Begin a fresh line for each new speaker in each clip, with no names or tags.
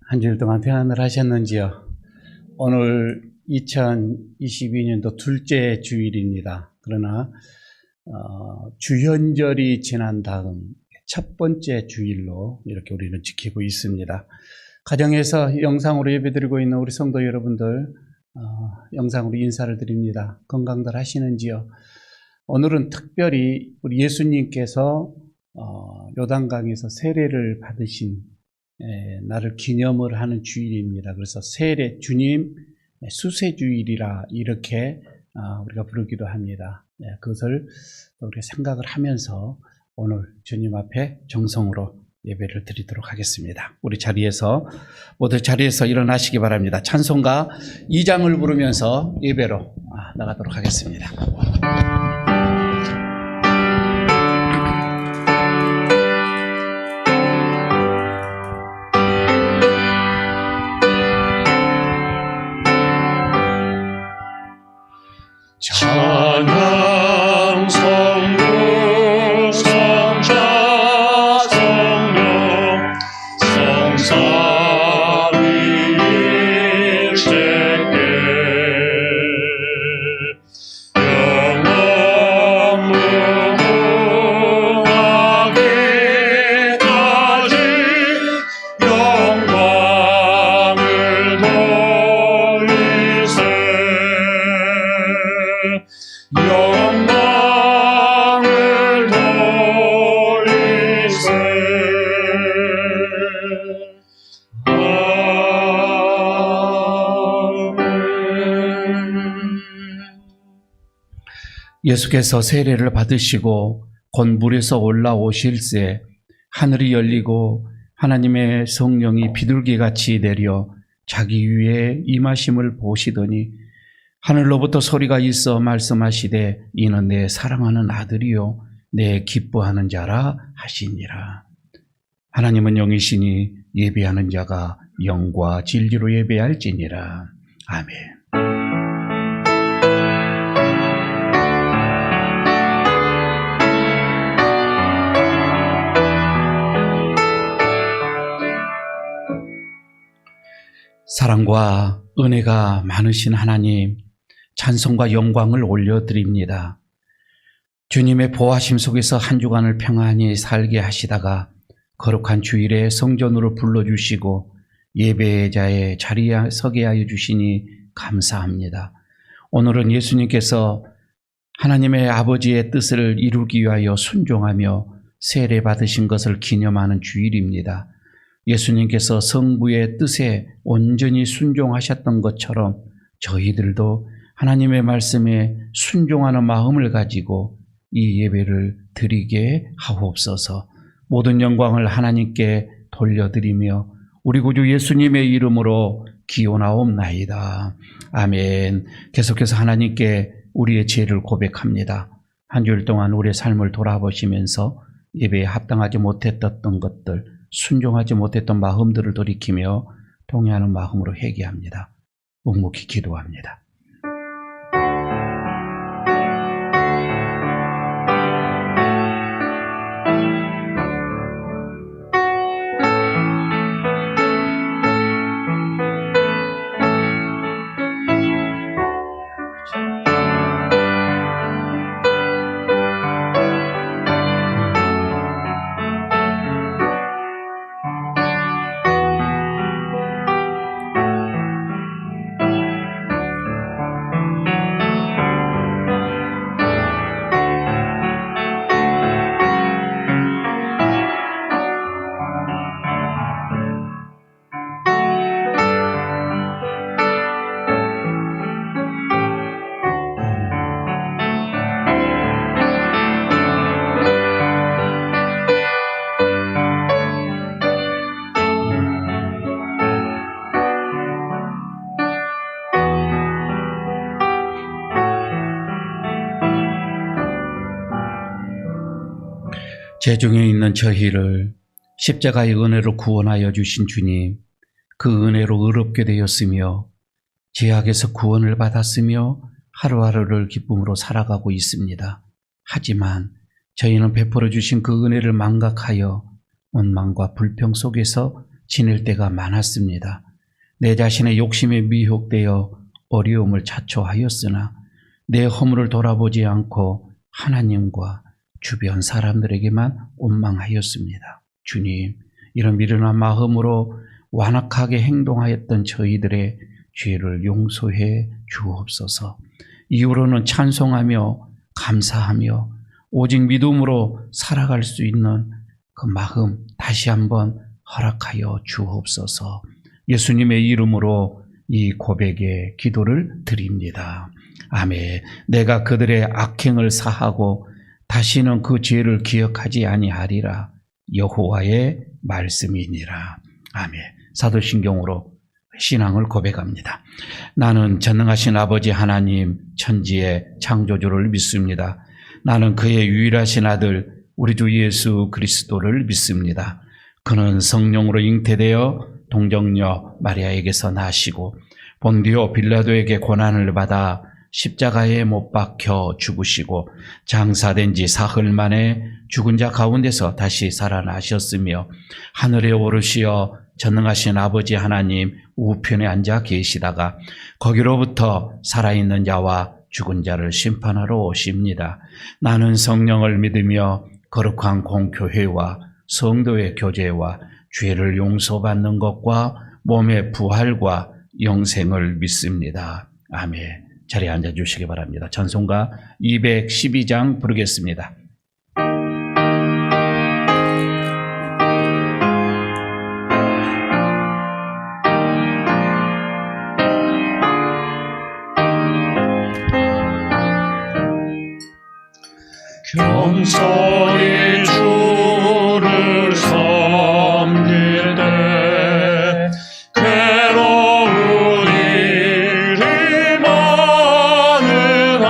한 주일 동안 평안을 하셨는지요? 오늘 2022년도 둘째 주일입니다. 그러나 주현절이 지난 다음 첫 번째 주일로 이렇게 우리는 지키고 있습니다. 가정에서 영상으로 예배드리고 있는 우리 성도 여러분들 영상으로 인사를 드립니다. 건강들 하시는지요? 오늘은 특별히 우리 예수님께서 요단강에서 세례를 받으신 나를 기념을 하는 주일입니다. 그래서 세례 주님 수세주일이라 이렇게 우리가 부르기도 합니다. 그것을 우리가 생각을 하면서 오늘 주님 앞에 정성으로 예배를 드리도록 하겠습니다. 우리 모두 자리에서 일어나시기 바랍니다. 찬송가 2장을 부르면서 예배로 나가도록 하겠습니다.
찬양 성부 성자 성령 성삼위일체께 영원 무궁하기까지 영광을 돌리세. 영광을 돌리세. 아멘.
예수께서 세례를 받으시고 곧 물에서 올라오실새 하늘이 열리고 하나님의 성령이 비둘기같이 내려 자기 위에 임하심을 보시더니 하늘로부터 소리가 있어 말씀하시되 이는 내 사랑하는 아들이요 내 기뻐하는 자라 하시니라. 하나님은 영이시니 예배하는 자가 영과 진리로 예배할지니라. 아멘. 사랑과 은혜가 많으신 하나님, 찬송과 영광을 올려드립니다. 주님의 보호하심 속에서 한 주간을 평안히 살게 하시다가 거룩한 주일에 성전으로 불러주시고 예배자의 자리에 서게 하여 주시니 감사합니다. 오늘은 예수님께서 하나님의 아버지의 뜻을 이루기 위하여 순종하며 세례 받으신 것을 기념하는 주일입니다. 예수님께서 성부의 뜻에 온전히 순종하셨던 것처럼 저희들도 하나님의 말씀에 순종하는 마음을 가지고 이 예배를 드리게 하옵소서. 모든 영광을 하나님께 돌려드리며 우리 구주 예수님의 이름으로 기원하옵나이다. 아멘. 계속해서 하나님께 우리의 죄를 고백합니다. 한 주일 동안 우리의 삶을 돌아보시면서 예배에 합당하지 못했던 것들, 순종하지 못했던 마음들을 돌이키며 동의하는 마음으로 회개합니다. 묵묵히 기도합니다. 죄중에 있는 저희를 십자가의 은혜로 구원하여 주신 주님, 그 은혜로 의롭게 되었으며 죄악에서 구원을 받았으며 하루하루를 기쁨으로 살아가고 있습니다. 하지만 저희는 베풀어 주신 그 은혜를 망각하여 원망과 불평 속에서 지낼 때가 많았습니다. 내 자신의 욕심에 미혹되어 어려움을 자초하였으나 내 허물을 돌아보지 않고 하나님과 주변 사람들에게만 원망하였습니다. 주님, 이런 미련한 마음으로 완악하게 행동하였던 저희들의 죄를 용서해 주옵소서. 이후로는 찬송하며 감사하며 오직 믿음으로 살아갈 수 있는 그 마음 다시 한번 허락하여 주옵소서. 예수님의 이름으로 이 고백의 기도를 드립니다. 아멘. 내가 그들의 악행을 사하고 다시는 그 죄를 기억하지 아니하리라. 여호와의 말씀이니라. 아멘. 사도신경으로 신앙을 고백합니다. 나는 전능하신 아버지 하나님 천지의 창조주를 믿습니다. 나는 그의 유일하신 아들 우리 주 예수 그리스도를 믿습니다. 그는 성령으로 잉태되어 동정녀 마리아에게서 나시고 본디오 빌라도에게 고난을 받아 십자가에 못 박혀 죽으시고 장사된 지 사흘 만에 죽은 자 가운데서 다시 살아나셨으며 하늘에 오르시어 전능하신 아버지 하나님 우편에 앉아 계시다가 거기로부터 살아있는 자와 죽은 자를 심판하러 오십니다. 나는 성령을 믿으며 거룩한 공교회와 성도의 교제와 죄를 용서받는 것과 몸의 부활과 영생을 믿습니다. 아멘. 자리에 앉아주시기 바랍니다. 찬송가 212장 부르겠습니다.
겸손히 주를 섬길 때 괴로운 일이 많으나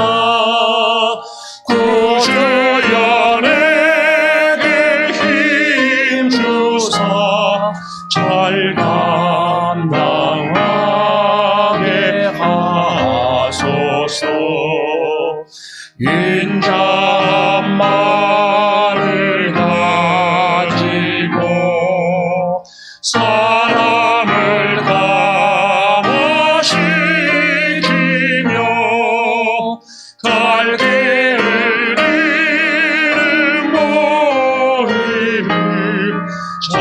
구주여 내게 힘 주사 잘 감당하게 하소서. 인자한 말을 가지고 사람을 감화시키며 갈 길을 잃은 머리를 잘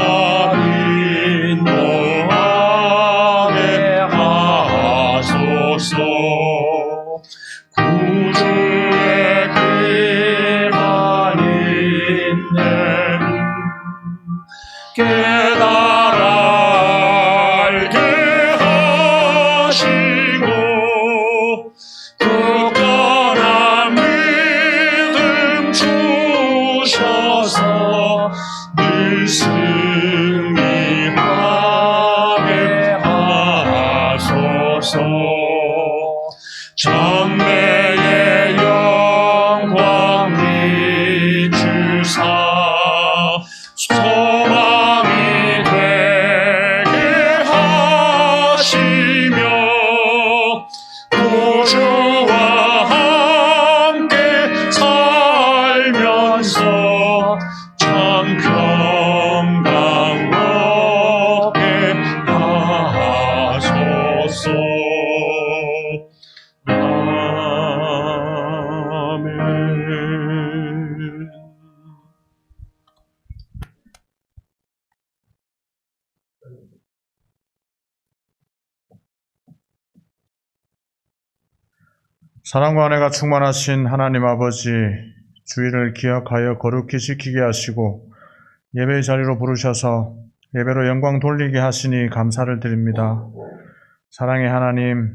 인도하게 하소서. 구주의 길만 있는 깨달아 알게 하시고 굳건한 믿음 주셔서 늘 승리하게 하소서. 전매의 영광 비추사 소망이 되게 하시며 구주와 함께 살면서 참 평강 얻게 하소서. 아멘.
사랑과 은혜가 충만하신 하나님 아버지, 주일을 기억하여 거룩히 지키게 하시고 예배의 자리로 부르셔서 예배로 영광 돌리게 하시니 감사를 드립니다. 사랑의 하나님,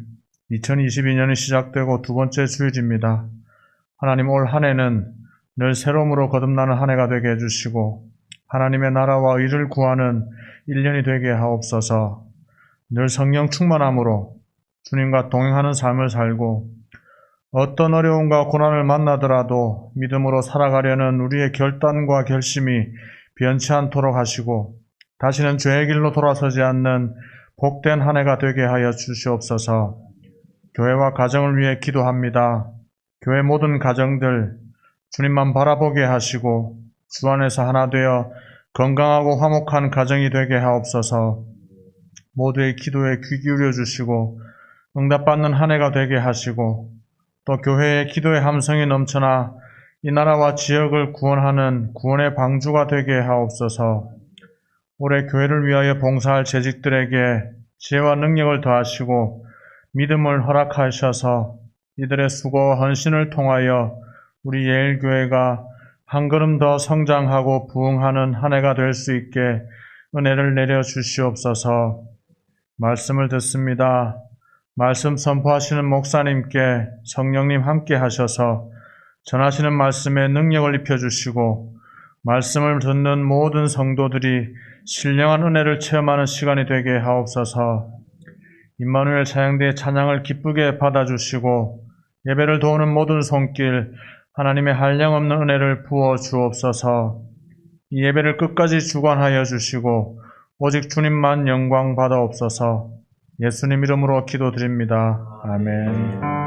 2022년이 시작되고 두 번째 주일입니다. 하나님, 올 한 해는 늘 새로움으로 거듭나는 한 해가 되게 해주시고 하나님의 나라와 의를 구하는 1년이 되게 하옵소서. 늘 성령 충만함으로 주님과 동행하는 삶을 살고 어떤 어려움과 고난을 만나더라도 믿음으로 살아가려는 우리의 결단과 결심이 변치 않도록 하시고 다시는 죄의 길로 돌아서지 않는 복된 한 해가 되게 하여 주시옵소서. 교회와 가정을 위해 기도합니다. 교회 모든 가정들 주님만 바라보게 하시고 주 안에서 하나 되어 건강하고 화목한 가정이 되게 하옵소서. 모두의 기도에 귀 기울여 주시고 응답받는 한 해가 되게 하시고 또 교회의 기도의 함성이 넘쳐나 이 나라와 지역을 구원하는 구원의 방주가 되게 하옵소서. 올해 교회를 위하여 봉사할 재직들에게 지혜와 능력을 더하시고 믿음을 허락하셔서 이들의 수고와 헌신을 통하여 우리 예일교회가 한 걸음 더 성장하고 부흥하는 한 해가 될 수 있게 은혜를 내려 주시옵소서. 말씀을 듣습니다. 말씀 선포하시는 목사님께 성령님 함께 하셔서 전하시는 말씀에 능력을 입혀주시고 말씀을 듣는 모든 성도들이 신령한 은혜를 체험하는 시간이 되게 하옵소서. 임마누엘 찬양대의 찬양을 기쁘게 받아주시고 예배를 도우는 모든 손길 하나님의 한량없는 은혜를 부어 주옵소서. 이 예배를 끝까지 주관하여 주시고 오직 주님만 영광 받아옵소서. 예수님 이름으로 기도드립니다. 아멘.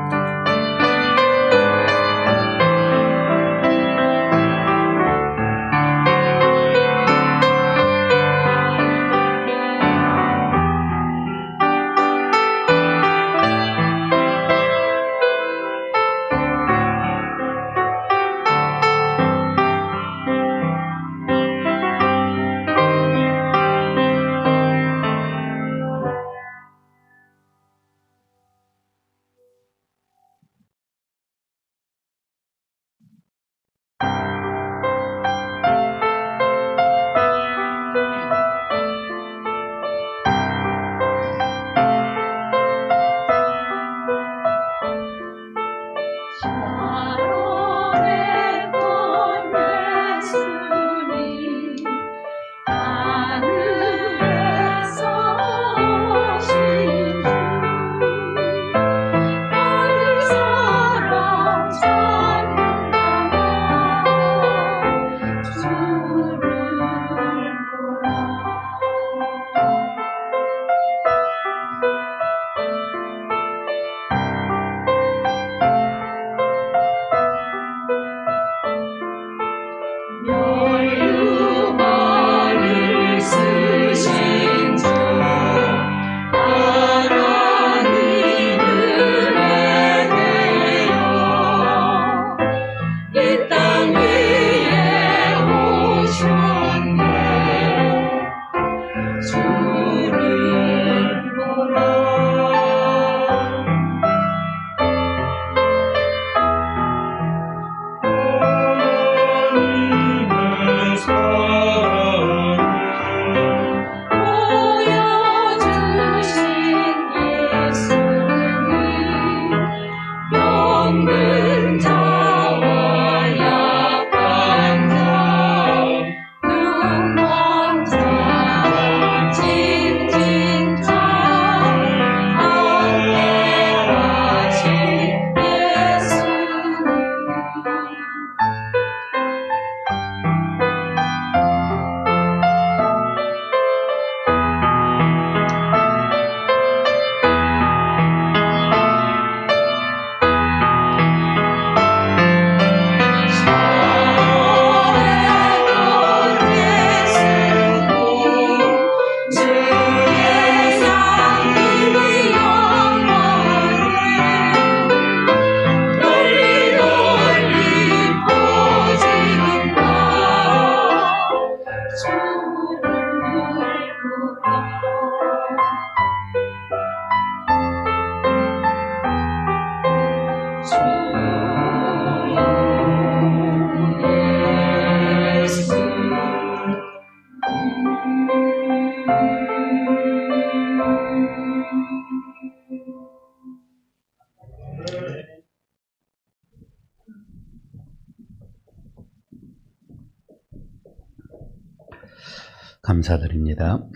감사드립니다.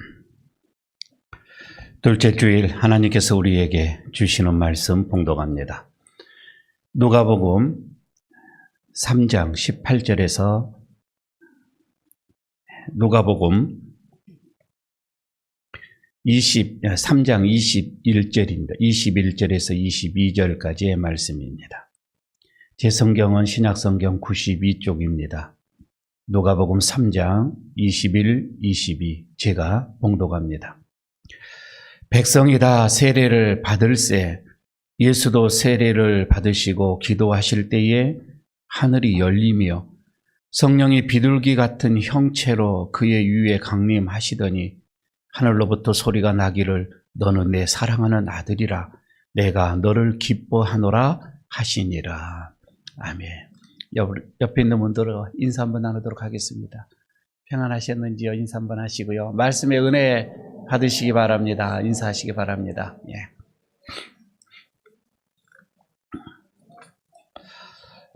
둘째 주일 하나님께서 우리에게 주시는 말씀 봉독합니다. 누가복음 3장 18절에서 누가복음 3장 21절입니다. 21절에서 22절까지의 말씀입니다. 제 성경은 신약성경 92쪽입니다. 누가복음 3장 21, 22 제가 봉독합니다. 백성이 다 세례를 받을세 예수도 세례를 받으시고 기도하실 때에 하늘이 열리며 성령이 비둘기 같은 형체로 그의 위에 강림하시더니 하늘로부터 소리가 나기를 너는 내 사랑하는 아들이라 내가 너를 기뻐하노라 하시니라. 아멘. 옆에 있는 분들로 인사 한번 나누도록 하겠습니다. 평안하셨는지요? 인사 한번 하시고요. 말씀의 은혜 받으시기 바랍니다. 인사하시기 바랍니다. 예.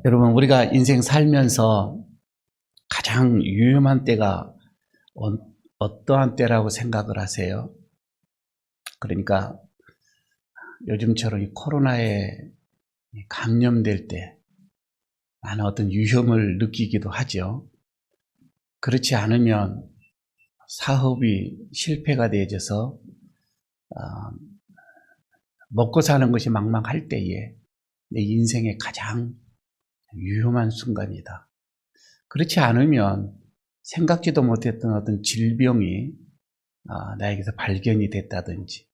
여러분, 우리가 인생 살면서 가장 위험한 때가 어떠한 때라고 생각을 하세요? 그러니까 요즘처럼 이 코로나에 감염될 때 많은 어떤 위험을 느끼기도 하죠. 그렇지 않으면 사업이 실패가 되어져서 먹고 사는 것이 막막할 때에 내 인생의 가장 위험한 순간이다. 그렇지 않으면 생각지도 못했던 어떤 질병이 나에게서 발견이 됐다든지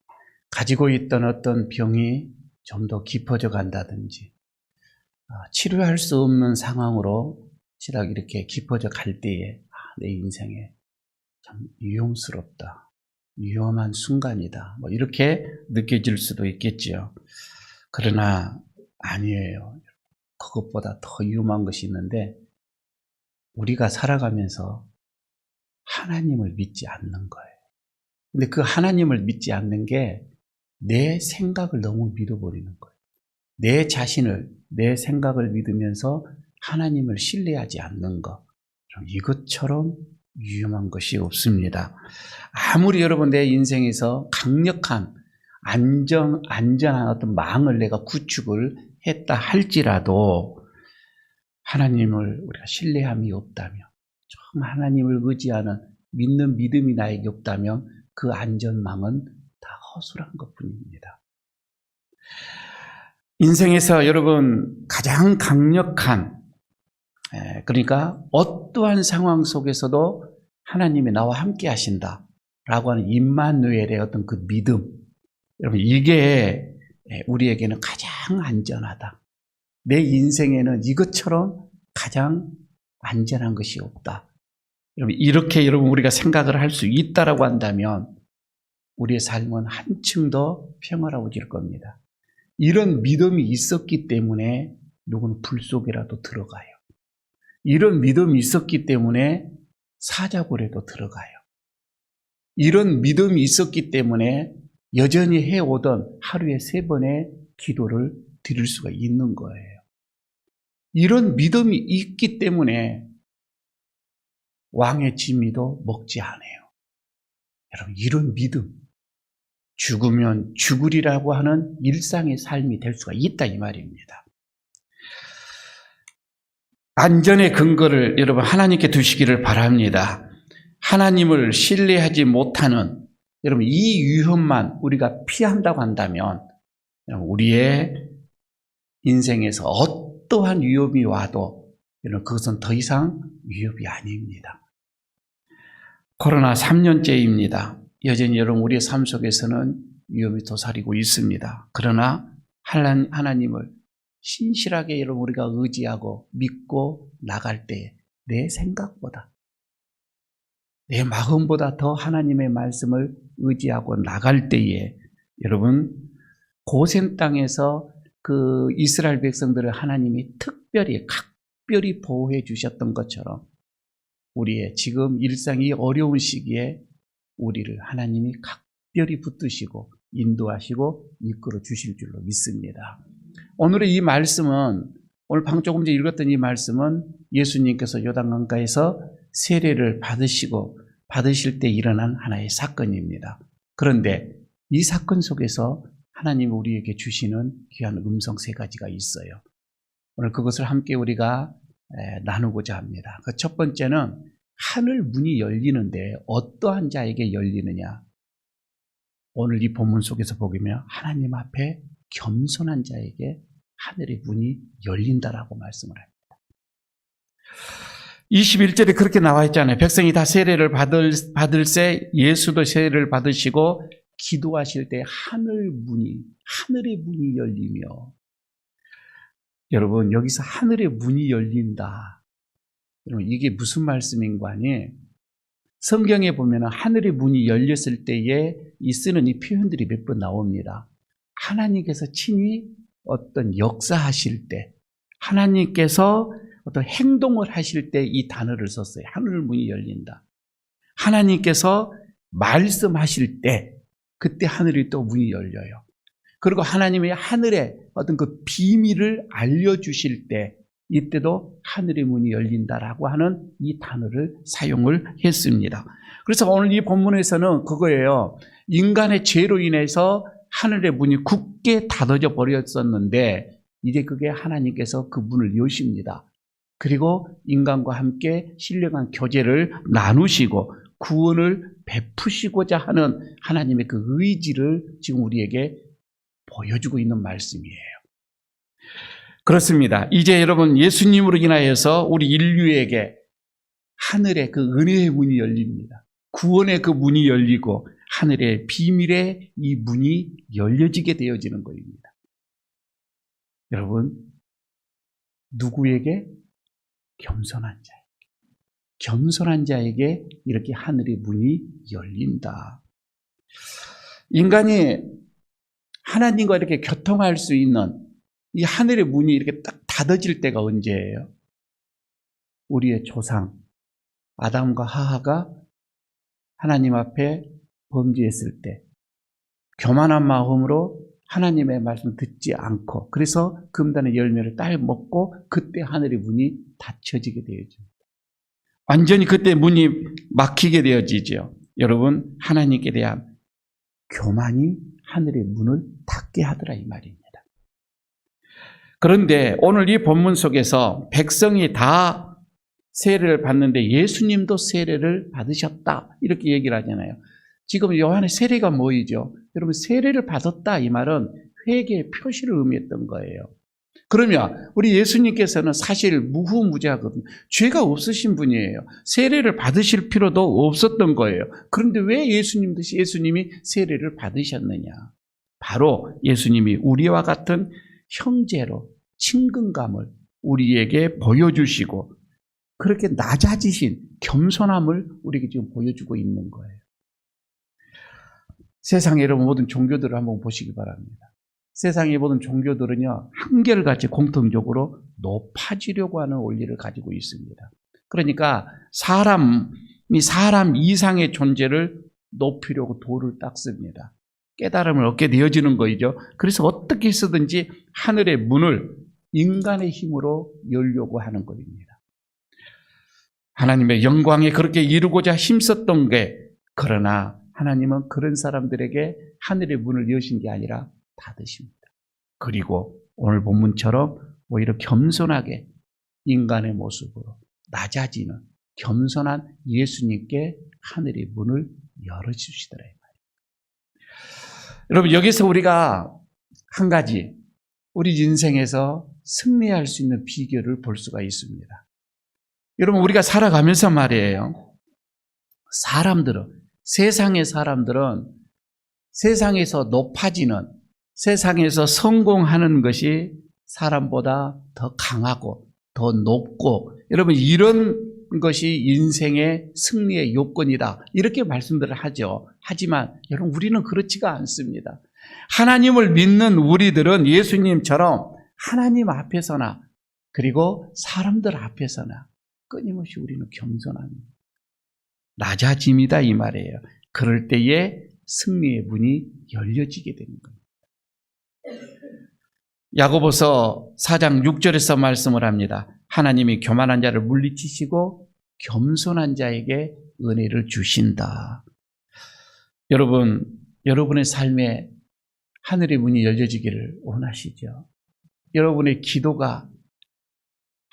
가지고 있던 어떤 병이 좀 더 깊어져 간다든지 치료할 수 없는 상황으로 치락 이렇게 깊어져 갈 때에 내 인생에 참 위험스럽다. 위험한 순간이다. 뭐 이렇게 느껴질 수도 있겠지요. 그러나 아니에요. 그것보다 더 위험한 것이 있는데 우리가 살아가면서 하나님을 믿지 않는 거예요. 근데 그 하나님을 믿지 않는 게 내 생각을 너무 믿어버리는 거예요. 내 자신을, 내 생각을 믿으면서 하나님을 신뢰하지 않는 것. 이것처럼 위험한 것이 없습니다. 아무리 여러분 내 인생에서 강력한 안전한 어떤 망을 내가 구축을 했다 할지라도 하나님을 우리가 신뢰함이 없다면, 좀 하나님을 의지하는 믿는 믿음이 나에게 없다면 그 안전망은 다 허술한 것뿐입니다. 인생에서 여러분 가장 강력한 그러니까 어떠한 상황 속에서도 하나님이 나와 함께 하신다라고 하는 임마누엘의 어떤 그 믿음, 여러분 이게 우리에게는 가장 안전하다. 내 인생에는 이것처럼 가장 안전한 것이 없다. 여러분 이렇게 여러분 우리가 생각을 할 수 있다라고 한다면 우리의 삶은 한층 더 평화로워질 겁니다. 이런 믿음이 있었기 때문에 누구는 불 속이라도 들어가요. 이런 믿음이 있었기 때문에 사자굴에도 들어가요. 이런 믿음이 있었기 때문에 여전히 해오던 하루에 3번의 기도를 드릴 수가 있는 거예요. 이런 믿음이 있기 때문에 왕의 지미도 먹지 않아요. 여러분 이런 믿음, 죽으면 죽으리라고 하는 일상의 삶이 될 수가 있다 이 말입니다. 안전의 근거를 여러분 하나님께 두시기를 바랍니다. 하나님을 신뢰하지 못하는 여러분 이 위험만 우리가 피한다고 한다면 우리의 인생에서 어떠한 위험이 와도 여러분 그것은 더 이상 위협이 아닙니다. 코로나 3년째입니다. 여전히 여러분 우리의 삶 속에서는 위험이 도사리고 있습니다. 그러나 하나님을 신실하게 여러분 우리가 의지하고 믿고 나갈 때 내 생각보다 내 마음보다 더 하나님의 말씀을 의지하고 나갈 때에 여러분 고센 땅에서 그 이스라엘 백성들을 하나님이 특별히 각별히 보호해 주셨던 것처럼 우리의 지금 일상이 어려운 시기에 우리를 하나님이 각별히 붙드시고 인도하시고 이끌어 주실 줄로 믿습니다. 오늘의 이 말씀은 오늘 방 조금 전에 읽었던 이 말씀은 예수님께서 요단강가에서 세례를 받으실 때 일어난 하나의 사건입니다. 그런데 이 사건 속에서 하나님이 우리에게 주시는 귀한 음성 3가지가 있어요. 오늘 그것을 함께 우리가 나누고자 합니다. 그 첫 번째는 하늘 문이 열리는데 어떠한 자에게 열리느냐. 오늘 이 본문 속에서 보면 하나님 앞에 겸손한 자에게 하늘의 문이 열린다라고 말씀을 합니다. 21절에 그렇게 나와 있잖아요. 백성이 다 세례를 받을새 예수도 세례를 받으시고 기도하실 때 하늘의 문이 열리며, 여러분 여기서 하늘의 문이 열린다. 여러분 이게 무슨 말씀인 거 아니에요? 성경에 보면 하늘의 문이 열렸을 때에 쓰는 이 표현들이 몇 번 나옵니다. 하나님께서 친히 어떤 역사하실 때, 하나님께서 어떤 행동을 하실 때 이 단어를 썼어요. 하늘 문이 열린다. 하나님께서 말씀하실 때 그때 하늘이 또 문이 열려요. 그리고 하나님의 하늘에 어떤 그 비밀을 알려주실 때 이때도 하늘의 문이 열린다라고 하는 이 단어를 사용을 했습니다. 그래서 오늘 이 본문에서는 그거예요. 인간의 죄로 인해서 하늘의 문이 굳게 닫아져 버렸었는데 이제 그게 하나님께서 그 문을 여십니다. 그리고 인간과 함께 신령한 교제를 나누시고 구원을 베푸시고자 하는 하나님의 그 의지를 지금 우리에게 보여주고 있는 말씀이에요. 그렇습니다. 이제 여러분 예수님으로 인하여서 우리 인류에게 하늘의 그 은혜의 문이 열립니다. 구원의 그 문이 열리고 하늘의 비밀의 이 문이 열려지게 되어지는 것입니다. 여러분, 누구에게? 겸손한 자에게 이렇게 하늘의 문이 열린다. 인간이 하나님과 이렇게 교통할 수 있는 이 하늘의 문이 이렇게 딱 닫아질 때가 언제예요? 우리의 조상 아담과 하하가 하나님 앞에 범죄했을 때, 교만한 마음으로 하나님의 말씀 듣지 않고, 그래서 금단의 열매를 따먹고 그때 하늘의 문이 닫혀지게 되어집니다. 완전히 그때 문이 막히게 되어지죠. 여러분, 하나님께 대한 교만이 하늘의 문을 닫게 하더라 이 말입니다. 그런데 오늘 이 본문 속에서 백성이 다 세례를 받는데 예수님도 세례를 받으셨다 이렇게 얘기를 하잖아요. 지금 요한의 세례가 뭐이죠? 여러분, 세례를 받았다 이 말은 회개의 표시를 의미했던 거예요. 그러면 우리 예수님께서는 사실 무후무자거든요. 죄가 없으신 분이에요. 세례를 받으실 필요도 없었던 거예요. 그런데 왜 예수님이 세례를 받으셨느냐? 바로 예수님이 우리와 같은 형제로 친근감을 우리에게 보여주시고 그렇게 낮아지신 겸손함을 우리에게 지금 보여주고 있는 거예요. 세상의 여러분 모든 종교들을 한번 보시기 바랍니다. 세상의 모든 종교들은요, 한결같이 공통적으로 높아지려고 하는 원리를 가지고 있습니다. 그러니까 사람이 사람 이상의 존재를 높이려고 돌을 닦습니다. 깨달음을 얻게 되어지는 거이죠. 그래서 어떻게 해서든지 하늘의 문을 인간의 힘으로 열려고 하는 것입니다. 하나님의 영광에 그렇게 이루고자 힘썼던 게, 그러나 하나님은 그런 사람들에게 하늘의 문을 여신 게 아니라 닫으십니다. 그리고 오늘 본문처럼 오히려 겸손하게 인간의 모습으로 낮아지는 겸손한 예수님께 하늘의 문을 열어주시더라. 여러분, 여기서 우리가 한 가지 우리 인생에서 승리할 수 있는 비결을 볼 수가 있습니다. 여러분, 우리가 살아가면서 말이에요. 세상의 사람들은 세상에서 높아지는, 세상에서 성공하는 것이 사람보다 더 강하고 더 높고, 여러분 이런 것이 인생의 승리의 요건이다 이렇게 말씀들을 하죠. 하지만 여러분, 우리는 그렇지가 않습니다. 하나님을 믿는 우리들은 예수님처럼 하나님 앞에서나 그리고 사람들 앞에서나 끊임없이 우리는 겸손한 낮아짐이다 이 말이에요. 그럴 때에 승리의 문이 열려지게 되는 겁니다. 야고보서 4장 6절에서 말씀을 합니다. 하나님이 교만한 자를 물리치시고 겸손한 자에게 은혜를 주신다. 여러분, 여러분의 삶에 하늘의 문이 열려지기를 원하시죠? 여러분의 기도가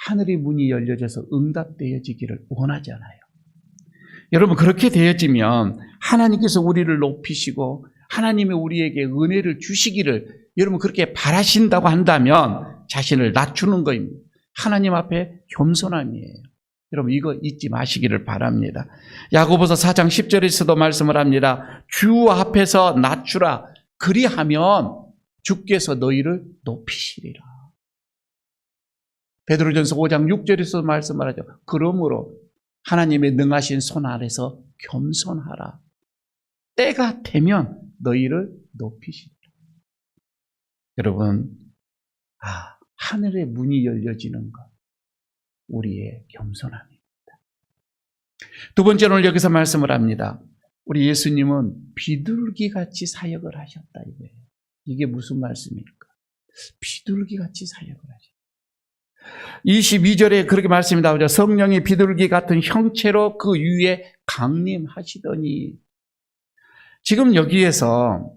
하늘의 문이 열려져서 응답되어지기를 원하잖아요. 여러분, 그렇게 되어지면 하나님께서 우리를 높이시고 하나님이 우리에게 은혜를 주시기를 여러분 그렇게 바라신다고 한다면 자신을 낮추는 것입니다. 하나님 앞에 겸손함이에요. 여러분 이거 잊지 마시기를 바랍니다. 야고보서 4장 10절에서도 말씀을 합니다. 주 앞에서 낮추라. 그리하면 주께서 너희를 높이시리라. 베드로전서 5장 6절에서 말씀을 하죠. 그러므로 하나님의 능하신 손 아래서 겸손하라. 때가 되면 너희를 높이시리라. 여러분, 하늘의 문이 열려지는 것, 우리의 겸손함입니다. 두 번째는 여기서 말씀을 합니다. 우리 예수님은 비둘기같이 사역을 하셨다 이거예요. 이게 무슨 말씀일까? 비둘기같이 사역을 하셨다. 22절에 그렇게 말씀이 나오죠. 성령이 비둘기 같은 형체로 그 위에 강림하시더니. 지금 여기에서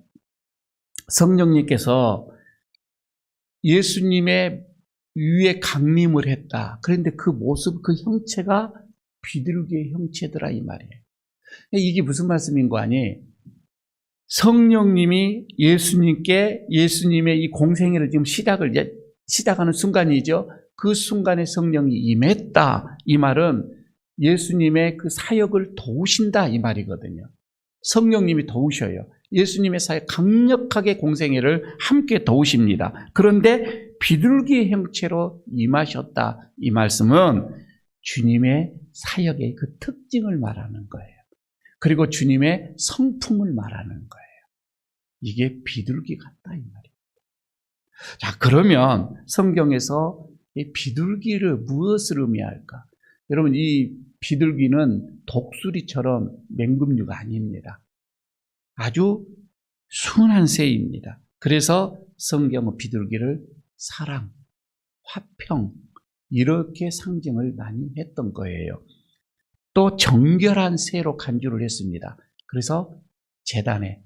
성령님께서 예수님의 위에 강림을 했다. 그런데 그 모습, 그 형체가 비둘기의 형체더라 이 말이에요. 이게 무슨 말씀인 거 아니? 성령님이 예수님의 이 공생애를 지금 시작하는 순간이죠. 그 순간에 성령이 임했다. 이 말은 예수님의 그 사역을 도우신다 이 말이거든요. 성령님이 도우셔요. 예수님의 사역 강력하게 공생애를 함께 도우십니다. 그런데 비둘기의 형체로 임하셨다. 이 말씀은 주님의 사역의 그 특징을 말하는 거예요. 그리고 주님의 성품을 말하는 거예요. 이게 비둘기 같다 이 말입니다. 자, 그러면 성경에서 이 비둘기를 무엇을 의미할까? 여러분, 이 비둘기는 독수리처럼 맹금류가 아닙니다. 아주 순한 새입니다. 그래서 성경은 비둘기를 사랑, 화평 이렇게 상징을 많이 했던 거예요. 또 정결한 새로 간주를 했습니다. 그래서 제단에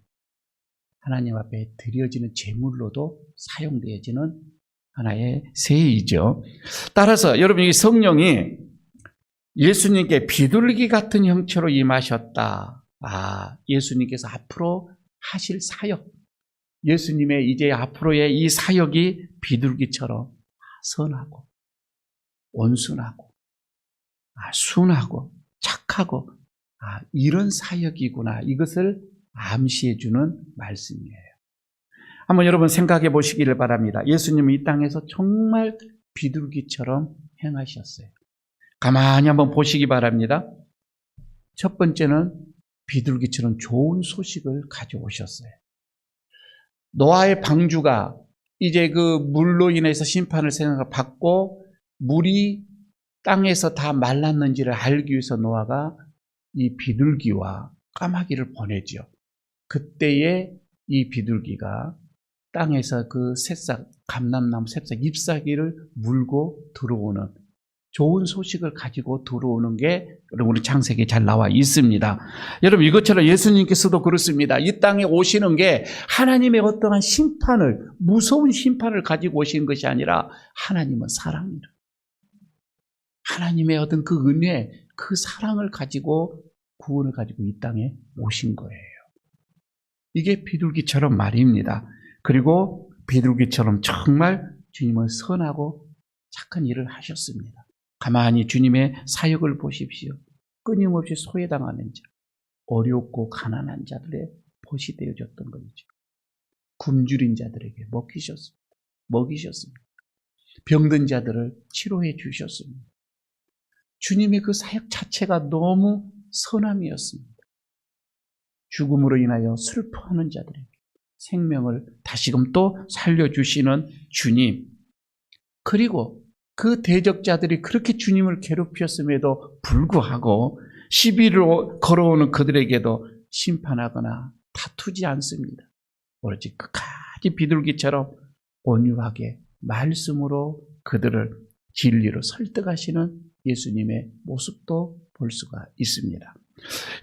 하나님 앞에 드려지는 제물로도 사용되어지는 하나의 새이죠. 따라서 여러분, 이 성령이 예수님께 비둘기 같은 형체로 임하셨다. 예수님께서 앞으로 하실 사역, 예수님의 이제 앞으로의 이 사역이 비둘기처럼 선하고 온순하고 순하고 착하고 이런 사역이구나. 이것을 암시해 주는 말씀이에요. 한번 여러분 생각해 보시기를 바랍니다. 예수님은 이 땅에서 정말 비둘기처럼 행하셨어요. 가만히 한번 보시기 바랍니다. 첫 번째는 비둘기처럼 좋은 소식을 가져오셨어요. 노아의 방주가 이제 그 물로 인해서 심판을 받고 물이 땅에서 다 말랐는지를 알기 위해서 노아가 이 비둘기와 까마귀를 보내죠. 그때에 이 비둘기가 땅에서 그 새싹, 감람나무 새싹 잎사귀를 물고 들어오는 좋은 소식을 가지고 들어오는 게 여러분 우리 창세기에 잘 나와 있습니다. 여러분 이것처럼 예수님께서도 그렇습니다. 이 땅에 오시는 게 하나님의 어떠한 심판을, 무서운 심판을 가지고 오시는 것이 아니라 하나님은 사랑이라. 하나님의 어떤 그 은혜, 그 사랑을 가지고 구원을 가지고 이 땅에 오신 거예요. 이게 비둘기처럼 말입니다. 그리고 비둘기처럼 정말 주님은 선하고 착한 일을 하셨습니다. 가만히 주님의 사역을 보십시오. 끊임없이 소외당하는 자, 어렵고 가난한 자들의 보시 되어졌던 것이죠. 굶주린 자들에게 먹이셨습니다. 병든 자들을 치료해 주셨습니다. 주님의 그 사역 자체가 너무 선함이었습니다. 죽음으로 인하여 슬퍼하는 자들에게 생명을 다시금 또 살려주시는 주님, 그리고 그 대적자들이 그렇게 주님을 괴롭혔음에도 불구하고 시비로 걸어오는 그들에게도 심판하거나 다투지 않습니다. 오로지 끝까지 비둘기처럼 온유하게 말씀으로 그들을 진리로 설득하시는 예수님의 모습도 볼 수가 있습니다.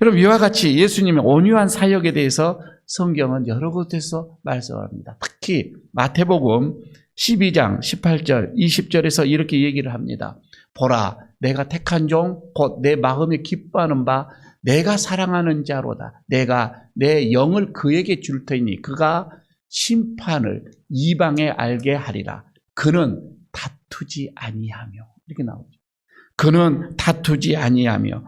여러분, 이와 같이 예수님의 온유한 사역에 대해서 성경은 여러 곳에서 말씀합니다. 특히 마태복음 12장 18절 20절에서 이렇게 얘기를 합니다. 보라, 내가 택한 종 곧 내 마음에 기뻐하는 바 내가 사랑하는 자로다. 내가 내 영을 그에게 줄 테니 그가 심판을 이방에 알게 하리라. 그는 다투지 아니하며. 이렇게 나오죠. 그는 다투지 아니하며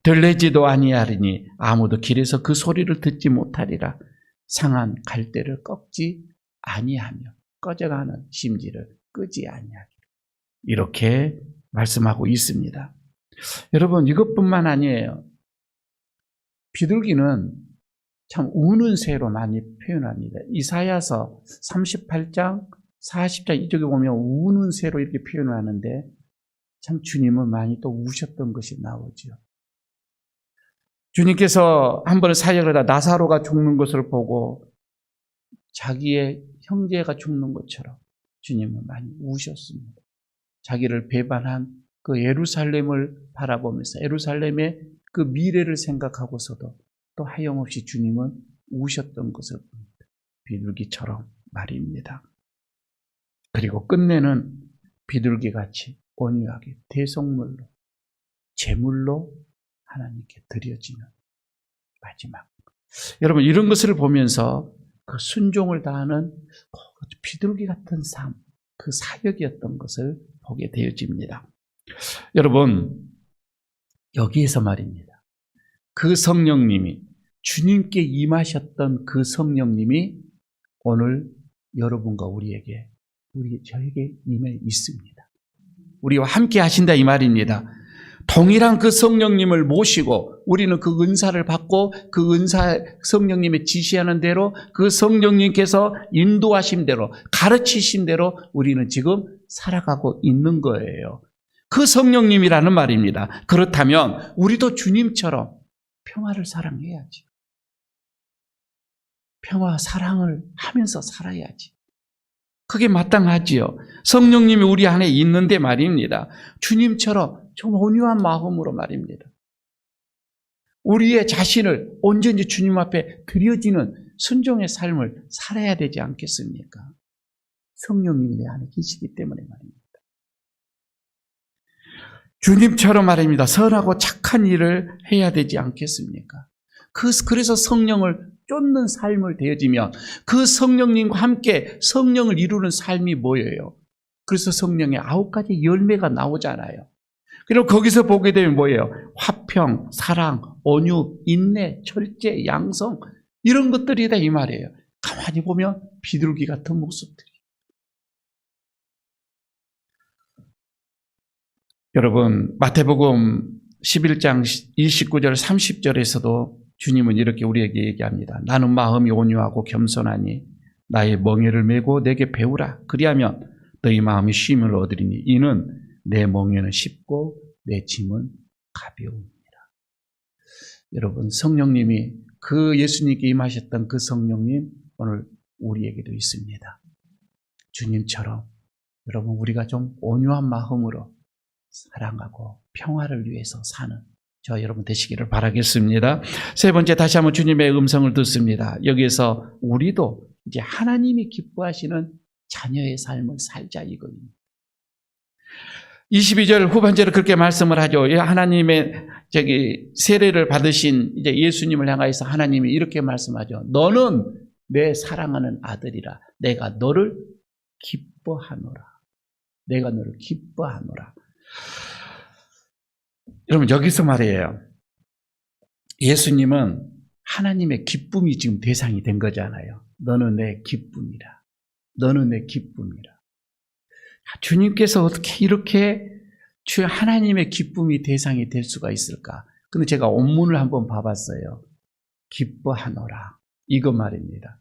들레지도 아니하리니 아무도 길에서 그 소리를 듣지 못하리라. 상한 갈대를 꺾지 아니하며 꺼져가는 심지를 끄지 아니하리라. 이렇게 말씀하고 있습니다. 여러분, 이것뿐만 아니에요. 비둘기는 참 우는 새로 많이 표현합니다. 이사야서 38장, 40장 이쪽에 보면 우는 새로 이렇게 표현하는데 참 주님은 많이 또 우셨던 것이 나오죠. 주님께서 한 번 사역을 하다 나사로가 죽는 것을 보고 자기의 형제가 죽는 것처럼 주님은 많이 우셨습니다. 자기를 배반한 그 예루살렘을 바라보면서 예루살렘의 그 미래를 생각하고서도 또 하염없이 주님은 우셨던 것을 봅니다. 비둘기처럼 말입니다. 그리고 끝내는 비둘기같이 온유하게 대속물로 제물로 하나님께 드려지는 마지막. 여러분, 이런 것을 보면서 그 순종을 다하는 비둘기 같은 삶, 그 사역이었던 것을 보게 되어집니다. 여러분, 여기에서 말입니다. 그 성령님이, 주님께 임하셨던 그 성령님이 오늘 여러분과 저에게 임해 있습니다. 우리와 함께 하신다 이 말입니다. 동일한 그 성령님을 모시고 우리는 그 은사를 받고 그 은사 성령님의 지시하는 대로 그 성령님께서 인도하신 대로 가르치신 대로 우리는 지금 살아가고 있는 거예요. 그 성령님이라는 말입니다. 그렇다면 우리도 주님처럼 평화를 사랑해야지. 평화 사랑을 하면서 살아야지. 그게 마땅하지요. 성령님이 우리 안에 있는데 말입니다. 주님처럼 좀 온유한 마음으로 말입니다. 우리의 자신을 온전히 주님 앞에 드려지는 순종의 삶을 살아야 되지 않겠습니까? 성령님이 내 안에 계시기 때문에 말입니다. 주님처럼 말입니다. 선하고 착한 일을 해야 되지 않겠습니까? 그래서 성령을 쫓는 삶을 되어지면 그 성령님과 함께 성령을 이루는 삶이 뭐예요? 그래서 성령의 9가지 열매가 나오잖아요. 그리고 거기서 보게 되면 뭐예요? 화평, 사랑, 온유, 인내, 절제, 양성 이런 것들이다 이 말이에요. 가만히 보면 비둘기 같은 모습들이. 여러분, 마태복음 11장 29절 30절에서도 주님은 이렇게 우리에게 얘기합니다. 나는 마음이 온유하고 겸손하니 나의 멍에를 메고 내게 배우라. 그리하면 너희 마음이 쉼을 얻으리니 이는 내 멍에는 쉽고 내 짐은 가벼웁니다. 여러분, 성령님이 그 예수님께 임하셨던 그 성령님 오늘 우리에게도 있습니다. 주님처럼 여러분 우리가 좀 온유한 마음으로 사랑하고 평화를 위해서 사는 저 여러분 되시기를 바라겠습니다. 세 번째, 다시 한번 주님의 음성을 듣습니다. 여기에서 우리도 이제 하나님이 기뻐하시는 자녀의 삶을 살자 이거입니다. 22절 후반절에 그렇게 말씀을 하죠. 하나님의 세례를 받으신 이제 예수님을 향하여서 하나님이 이렇게 말씀하죠. 너는 내 사랑하는 아들이라. 내가 너를 기뻐하노라. 내가 너를 기뻐하노라. 여러분, 여기서 말이에요. 예수님은 하나님의 기쁨이 지금 대상이 된 거잖아요. 너는 내 기쁨이라. 너는 내 기쁨이라. 주님께서 어떻게 이렇게 하나님의 기쁨이 대상이 될 수가 있을까? 근데 제가 원문을 한번 봐봤어요. 기뻐하노라. 이거 말입니다.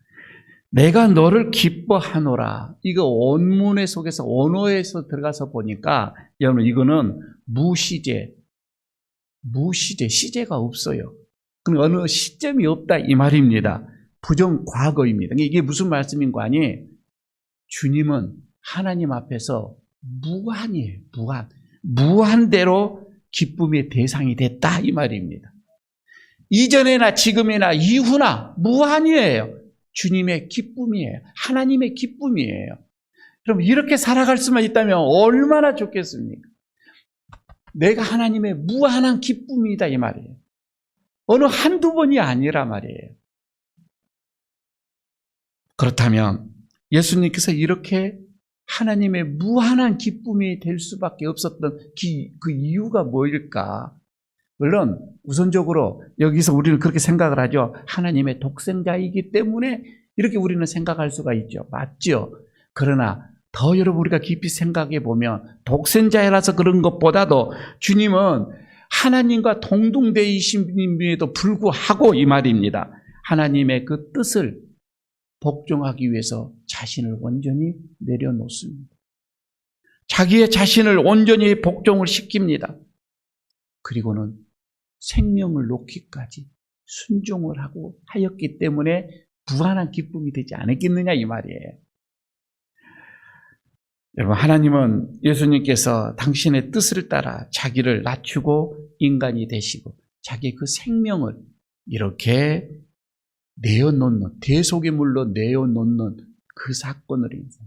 내가 너를 기뻐하노라. 이거 원문의 속에서 언어에서 들어가서 보니까 여러분 이거는 무시제, 시제가 없어요. 그러니까 어느 시점이 없다 이 말입니다. 부정 과거입니다. 이게 무슨 말씀인 거 아니? 주님은 하나님 앞에서 무한이에요. 무한대로 기쁨의 대상이 됐다 이 말입니다. 이전에나 지금이나 이후나 무한이에요. 주님의 기쁨이에요. 하나님의 기쁨이에요. 그럼 이렇게 살아갈 수만 있다면 얼마나 좋겠습니까? 내가 하나님의 무한한 기쁨이다 이 말이에요. 어느 한두 번이 아니라 말이에요. 그렇다면 예수님께서 이렇게 하나님의 무한한 기쁨이 될 수밖에 없었던 그 이유가 뭐일까? 물론 우선적으로 여기서 우리는 그렇게 생각을 하죠. 하나님의 독생자이기 때문에 이렇게 우리는 생각할 수가 있죠. 맞죠? 그러나 더 여러분 우리가 깊이 생각해 보면 독생자라서 그런 것보다도 주님은 하나님과 동등되이심임에도 불구하고 이 말입니다. 하나님의 그 뜻을 복종하기 위해서 자신을 온전히 내려놓습니다. 자기의 자신을 온전히 복종을 시킵니다. 그리고는 생명을 놓기까지 순종을 하고 하였기 때문에 무한한 기쁨이 되지 않았겠느냐 이 말이에요. 여러분, 하나님은 예수님께서 당신의 뜻을 따라 자기를 낮추고 인간이 되시고 자기의 그 생명을 이렇게 내어놓는, 대속의 물로 내어놓는 그 사건으로 인해서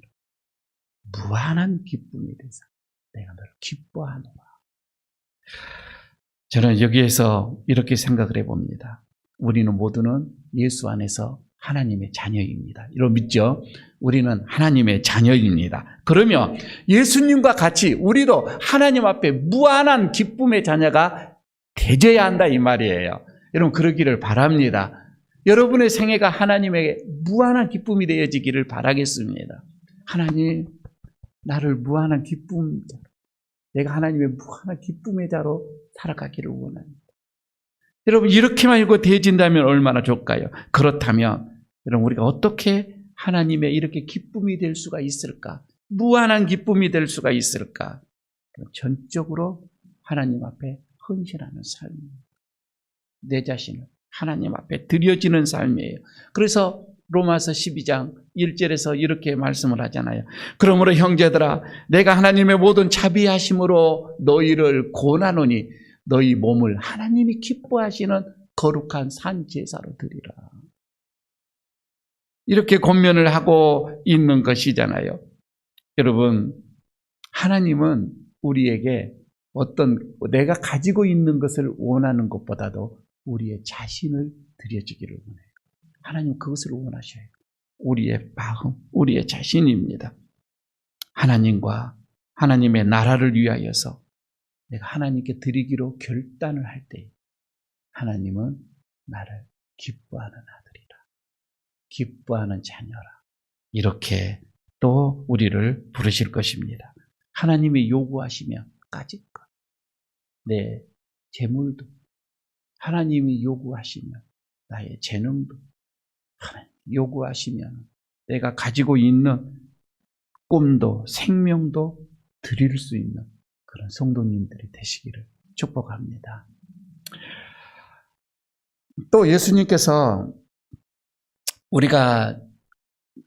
무한한 기쁨이 돼서 내가 너를 기뻐하노라. 저는 여기에서 이렇게 생각을 해봅니다. 우리는 모두는 예수 안에서 하나님의 자녀입니다. 이런 믿죠? 우리는 하나님의 자녀입니다. 그러면 예수님과 같이 우리도 하나님 앞에 무한한 기쁨의 자녀가 되져야 한다 이 말이에요. 여러분 그러기를 바랍니다. 여러분의 생애가 하나님에게 무한한 기쁨이 되어지기를 바라겠습니다. 하나님, 나를 무한한 기쁨, 내가 하나님의 무한한 기쁨의 자로 살아가기를 원합니다. 여러분 이렇게만 이거 되어진다면 얼마나 좋을까요? 그렇다면 여러분 우리가 어떻게 하나님의 이렇게 기쁨이 될 수가 있을까? 무한한 기쁨이 될 수가 있을까? 전적으로 하나님 앞에 헌신하는 삶입니다. 내 자신을 하나님 앞에 드려지는 삶이에요. 그래서 로마서 12장 1절에서 이렇게 말씀을 하잖아요. 그러므로 형제들아 내가 하나님의 모든 자비하심으로 너희를 권하노니 너희 몸을 하나님이 기뻐하시는 거룩한 산 제사로 드리라. 이렇게 권면을 하고 있는 것이잖아요. 여러분 하나님은 우리에게 어떤 내가 가지고 있는 것을 원하는 것보다도 우리의 자신을 드려주기를 원해요. 하나님 그것을 원하셔요. 우리의 마음, 우리의 자신입니다. 하나님과 하나님의 나라를 위하여서 내가 하나님께 드리기로 결단을 할 때 하나님은 나를 기뻐하는 아들이라, 기뻐하는 자녀라 이렇게 또 우리를 부르실 것입니다. 하나님이 요구하시면 까짓 것, 내 재물도 하나님이 요구하시면 나의 재능도 하나님 요구하시면 내가 가지고 있는 꿈도 생명도 드릴 수 있는 그런 성도님들이 되시기를 축복합니다. 또 예수님께서 우리가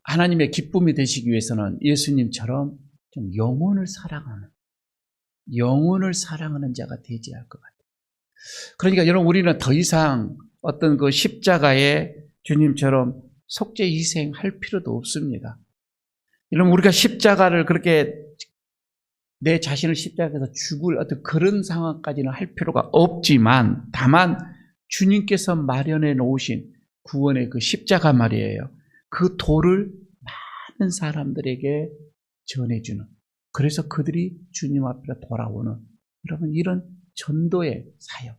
하나님의 기쁨이 되시기 위해서는 예수님처럼 좀 영혼을 사랑하는 자가 되어야 할 것 같아요. 그러니까 여러분 우리는 더 이상 어떤 그 십자가에 주님처럼 속죄 희생할 필요도 없습니다. 여러분 우리가 십자가를 그렇게 내 자신을 십자가에서 죽을 어떤 그런 상황까지는 할 필요가 없지만 다만 주님께서 마련해 놓으신 구원의 그 십자가 말이에요. 그 도를 많은 사람들에게 전해주는, 그래서 그들이 주님 앞으로 돌아오는 여러분 이런 전도의 사역,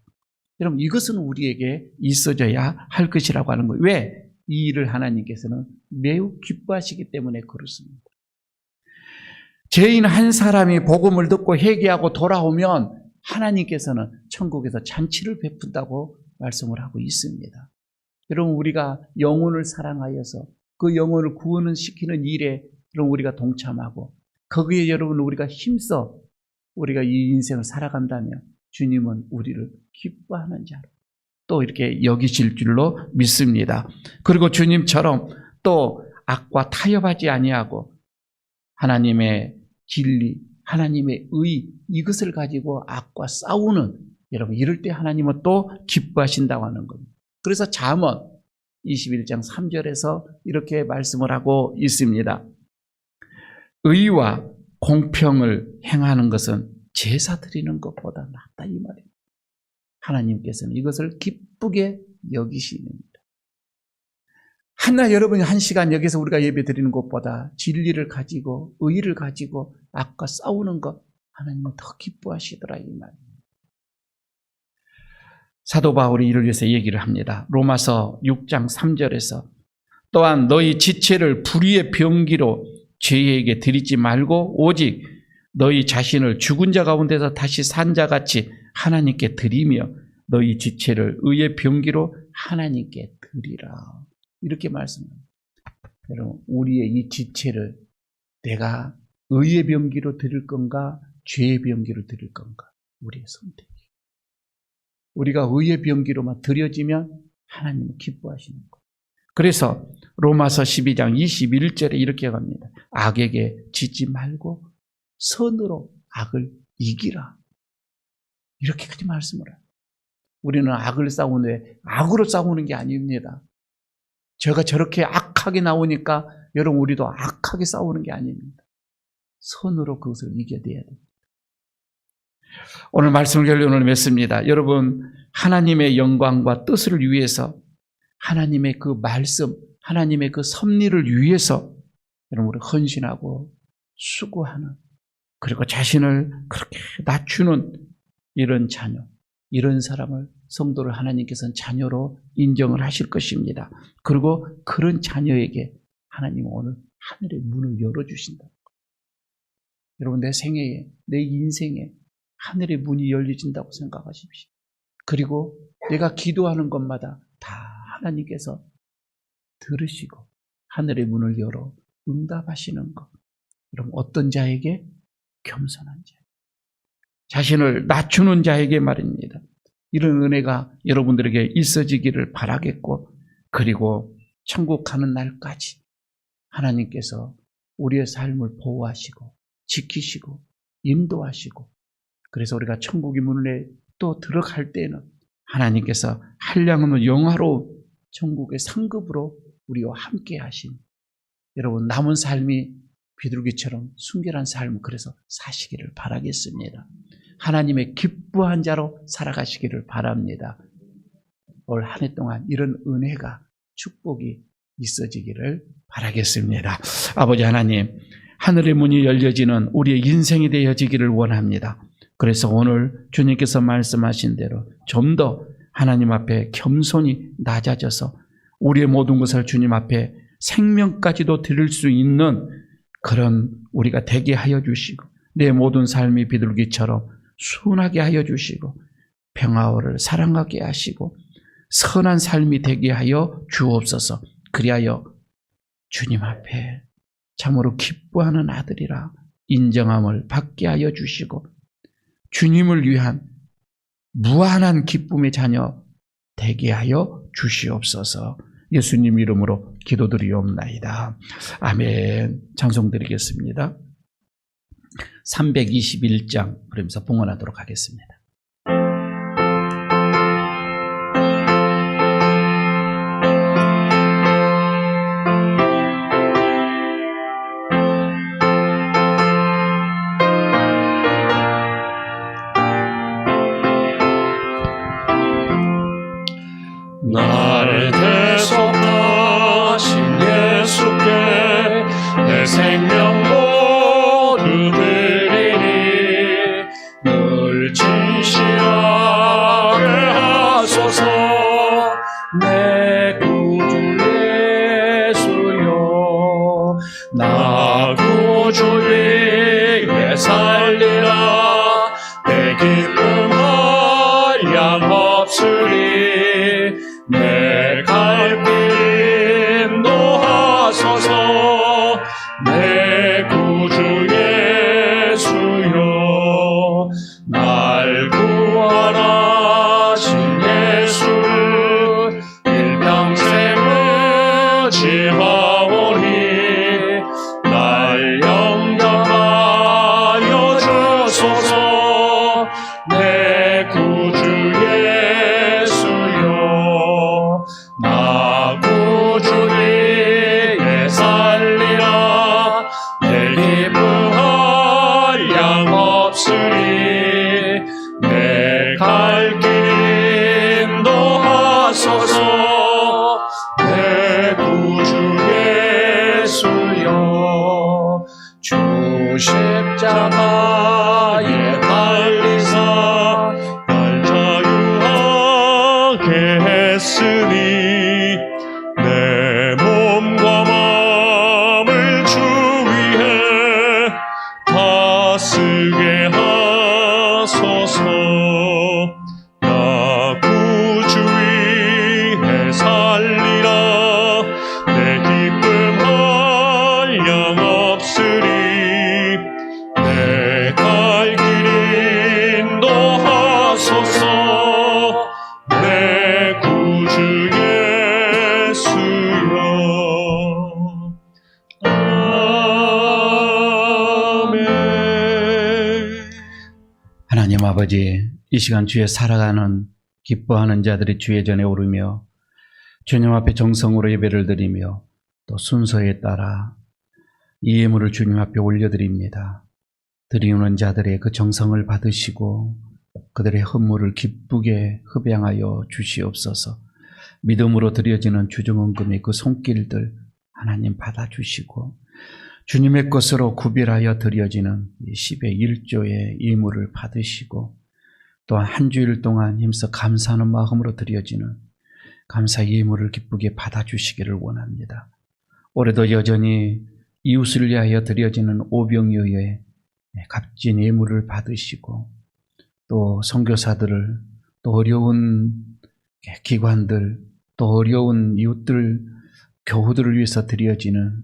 여러분 이것은 우리에게 있어져야 할 것이라고 하는 거예요. 왜? 이 일을 하나님께서는 매우 기뻐하시기 때문에 그렇습니다. 죄인 한 사람이 복음을 듣고 회개하고 돌아오면 하나님께서는 천국에서 잔치를 베푼다고 말씀을 하고 있습니다. 여러분 우리가 영혼을 사랑하여서 그 영혼을 구원을 시키는 일에 여러분 우리가 동참하고 거기에 여러분 우리가 힘써 우리가 이 인생을 살아간다면 주님은 우리를 기뻐하는 자로 또 이렇게 여기실 줄로 믿습니다. 그리고 주님처럼 또 악과 타협하지 아니하고 하나님의 진리, 하나님의 의 이것을 가지고 악과 싸우는 여러분 이럴 때 하나님은 또 기뻐하신다고 하는 겁니다. 그래서 잠언 21장 3절에서 이렇게 말씀을 하고 있습니다. 의와 공평을 행하는 것은 제사 드리는 것보다 낫다 이 말입니다. 하나님께서는 이것을 기쁘게 여기십니다. 하나 여러분이 1시간 여기서 우리가 예배 드리는 것보다 진리를 가지고 의의를 가지고 악과 싸우는 것 하나님은 더 기뻐하시더라 이 말. 사도 바울이 이를 위해서 얘기를 합니다. 로마서 6장 3절에서 또한 너희 지체를 불의의 병기로 죄에게 드리지 말고 오직 너희 자신을 죽은 자 가운데서 다시 산 자같이 하나님께 드리며 너희 지체를 의의 병기로 하나님께 드리라. 이렇게 말씀합니다. 여러분, 우리의 이 지체를 내가 의의 병기로 드릴 건가 죄의 병기로 드릴 건가 우리의 선택이에요. 우리가 의의 병기로만 드려지면 하나님은 기뻐하시는 거예요. 그래서 로마서 12장 21절에 이렇게 합니다. 악에게 지지 말고 선으로 악을 이기라. 이렇게까지 말씀을 해요. 우리는 악을 싸우는데 악으로 싸우는 게 아닙니다. 제가 저렇게 악하게 나오니까 여러분 우리도 악하게 싸우는 게 아닙니다. 선으로 그것을 이겨내야 됩니다. 오늘 말씀을 결론을 맺습니다. 여러분 하나님의 영광과 뜻을 위해서 하나님의 그 말씀, 하나님의 그 섭리를 위해서 여러분 우리 헌신하고 수고하는 그리고 자신을 그렇게 낮추는 이런 자녀, 이런 사람을 성도를 하나님께서는 자녀로 인정을 하실 것입니다. 그리고 그런 자녀에게 하나님은 오늘 하늘의 문을 열어주신다. 여러분 내 생애에, 내 인생에 하늘의 문이 열려진다고 생각하십시오. 그리고 내가 기도하는 것마다 다 하나님께서 들으시고 하늘의 문을 열어 응답하시는 것. 여러분 어떤 자에게? 겸손한 자. 자신을 낮추는 자에게 말입니다. 이런 은혜가 여러분들에게 있어지기를 바라겠고 그리고 천국 가는 날까지 하나님께서 우리의 삶을 보호하시고 지키시고 인도하시고 그래서 우리가 천국의 문에 또 들어갈 때는 하나님께서 한량없는 영화로운 천국의 상급으로 우리와 함께 하신 여러분 남은 삶이 비둘기처럼 순결한 삶을 그래서 사시기를 바라겠습니다. 하나님의 기뻐한 자로 살아가시기를 바랍니다. 올 한 해 동안 이런 은혜가 축복이 있어지기를 바라겠습니다. 아버지 하나님, 하늘의 문이 열려지는 우리의 인생이 되어지기를 원합니다. 그래서 오늘 주님께서 말씀하신 대로 좀 더 하나님 앞에 겸손히 낮아져서 우리의 모든 것을 주님 앞에 생명까지도 드릴 수 있는 그런 우리가 되게 하여 주시고 내 모든 삶이 비둘기처럼 순하게 하여 주시고 평화를 사랑하게 하시고 선한 삶이 되게 하여 주옵소서. 그리하여 주님 앞에 참으로 기뻐하는 아들이라 인정함을 받게 하여 주시고 주님을 위한 무한한 기쁨의 자녀 되게 하여 주시옵소서. 예수님 이름으로 기도드리옵나이다. 아멘. 찬송드리겠습니다. 321장 그러면서 봉헌하도록 하겠습니다.
나를 대속하신 예수께 내 생명 모두 드리니 늘 진실하게 하소서. 내 구주 예수여 나 구주 위에 살리라. 내 기쁨 한량 없으리. 내 갈 길 인도하소서. 내 구주 예수여 날 구원하신 예수를 일평생 의지하오니 날 영접하여 주소서. 내 구주 나 구주 위에 살리라. 내 기쁨 한량 없으리. 내 갈 길 인도하소서. 내 구주 십자가에 달리사 날 자유하게 했으니 내 몸과 마음을 주 위해 다 쓰게 하소서. 나 구주 위해 살리라. 내 기쁨 한량없으리. 내 갈 길 인도하소서. 내 구주 예수여. 아멘.
하나님 아버지, 이 시간 주에 살아가는 기뻐하는 자들이 주의 전에 오르며 주님 앞에 정성으로 예배를 드리며 또 순서에 따라 이 예물을 주님 앞에 올려드립니다. 드리는 자들의 그 정성을 받으시고 그들의 헌물을 기쁘게 흡양하여 주시옵소서. 믿음으로 드려지는 주정헌금의 그 손길들 하나님 받아주시고 주님의 것으로 구별하여 드려지는 이 10의 1조의 예물을 받으시고 또한 한 주일 동안 힘써 감사하는 마음으로 드려지는 감사 예물을 기쁘게 받아주시기를 원합니다. 올해도 여전히 이웃을 위하여 드려지는 오병이어의 값진 예물을 받으시고 또 선교사들을 또 어려운 기관들 또 어려운 이웃들 교우들을 위해서 드려지는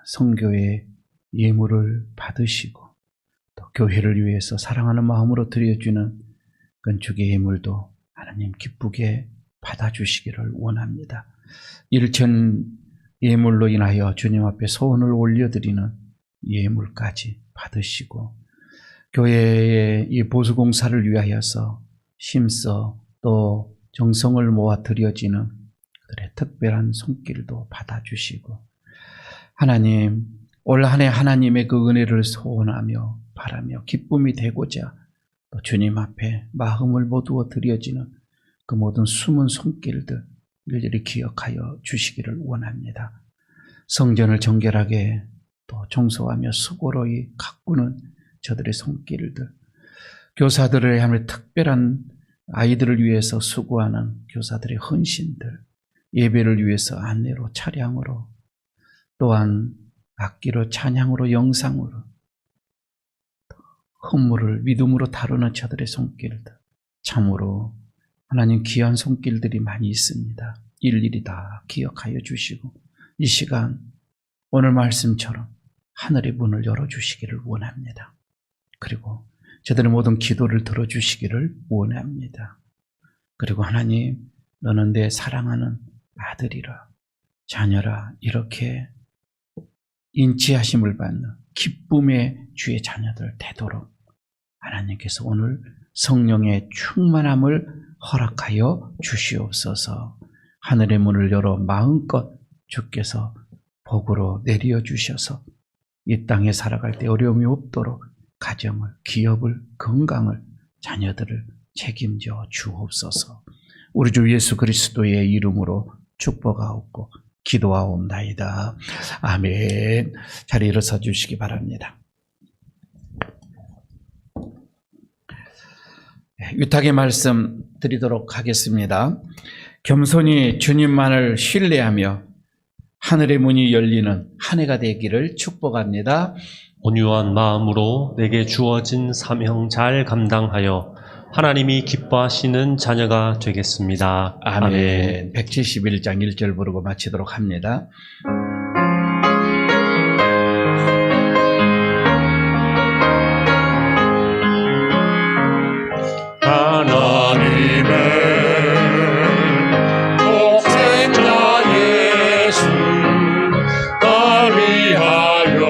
선교의 예물을 받으시고 또 교회를 위해서 사랑하는 마음으로 드려주는 건축의 예물도 하나님 기쁘게 받아주시기를 원합니다. 일천 예물로 인하여 주님 앞에 소원을 올려드리는 예물까지 받으시고 교회의 이 보수공사를 위하여서 힘써 또 정성을 모아 드려지는 그들의 특별한 손길도 받아주시고 하나님 올 한 해 하나님의 그 은혜를 소원하며 바라며 기쁨이 되고자 또 주님 앞에 마음을 모두어 드려지는 그 모든 숨은 손길들 일일이 기억하여 주시기를 원합니다. 성전을 정결하게 또 청소하며 수고로이 가꾸는 저들의 손길들, 교사들을 향해 특별한 아이들을 위해서 수고하는 교사들의 헌신들, 예배를 위해서 안내로 차량으로 또한 악기로 찬양으로 영상으로 헌물을 믿음으로 다루는 저들의 손길들, 참으로 하나님 귀한 손길들이 많이 있습니다. 일일이 다 기억하여 주시고 이 시간 오늘 말씀처럼 하늘의 문을 열어주시기를 원합니다. 그리고 저들의 모든 기도를 들어주시기를 원합니다. 그리고 하나님 너는 내 사랑하는 아들이라 자녀라 이렇게 인치하심을 받는 기쁨의 주의 자녀들 되도록 하나님께서 오늘 성령의 충만함을 허락하여 주시옵소서. 하늘의 문을 열어 마음껏 주께서 복으로 내려 주셔서 이 땅에 살아갈 때 어려움이 없도록 가정을, 기업을, 건강을, 자녀들을 책임져 주옵소서. 우리 주 예수 그리스도의 이름으로 축복하옵고 기도하옵나이다. 아멘. 자리에 일어서 주시기 바랍니다. 위탁의 말씀 드리도록 하겠습니다. 겸손히 주님만을 신뢰하며 하늘의 문이 열리는 한 해가 되기를 축복합니다.
온유한 마음으로 내게 주어진 사명 잘 감당하여 하나님이 기뻐하시는 자녀가 되겠습니다.
아멘. 171장 1절 부르고 마치도록 합니다.
하나님의 독생자 예수 날 위하여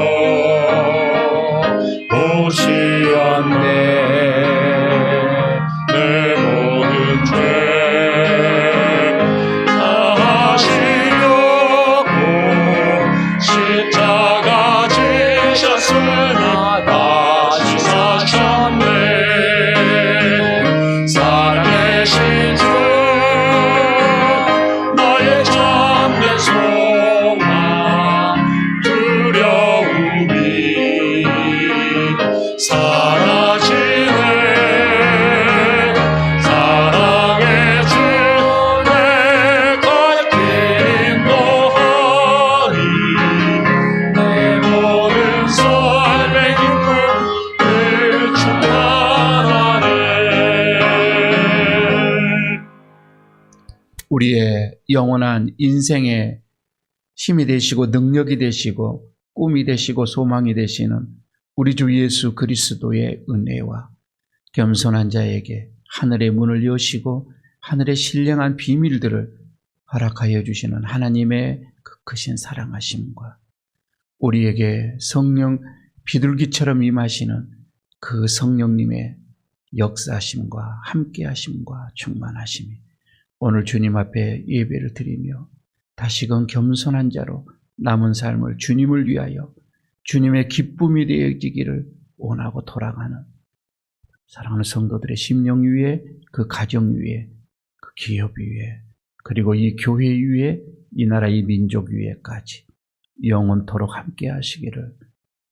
오시었네. 내 모든 죄 사하시려고 십자가 지셨으나 다시 사셨네. 나의 참된 소망 두려움이
우리의 영원한 인생의 힘이 되시고 능력이 되시고 꿈이 되시고 소망이 되시는 우리 주 예수 그리스도의 은혜와 겸손한 자에게 하늘의 문을 여시고 하늘의 신령한 비밀들을 허락하여 주시는 하나님의 그 크신 사랑하심과 우리에게 성령 비둘기처럼 임하시는 그 성령님의 역사하심과 함께하심과 충만하심이 오늘 주님 앞에 예배를 드리며 다시금 겸손한 자로 남은 삶을 주님을 위하여 주님의 기쁨이 되어지기를 원하고 돌아가는 사랑하는 성도들의 심령 위에 그 가정 위에 그 기업 위에 그리고 이 교회 위에 이 나라 이 민족 위에까지 영원토록 함께 하시기를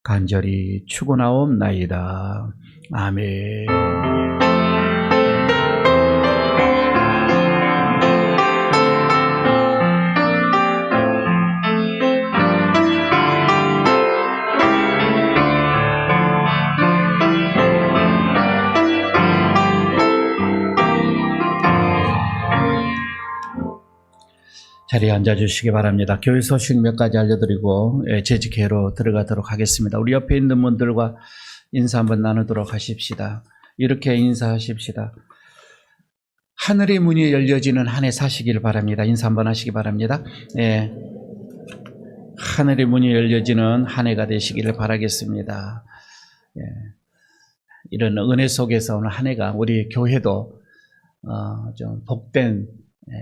간절히 축원하옵나이다. 아멘. 자리에 앉아주시기 바랍니다. 교회 소식 몇 가지 알려드리고 재직회로 들어가도록 하겠습니다. 우리 옆에 있는 분들과 인사 한번 나누도록 하십시다. 이렇게 인사하십시다. 하늘의 문이 열려지는 한 해 사시길 바랍니다. 인사 한번 하시기 바랍니다. 예. 하늘의 문이 열려지는 한 해가 되시기를 바라겠습니다. 예. 이런 은혜 속에서 오늘 한 해가 우리 교회도 좀 복된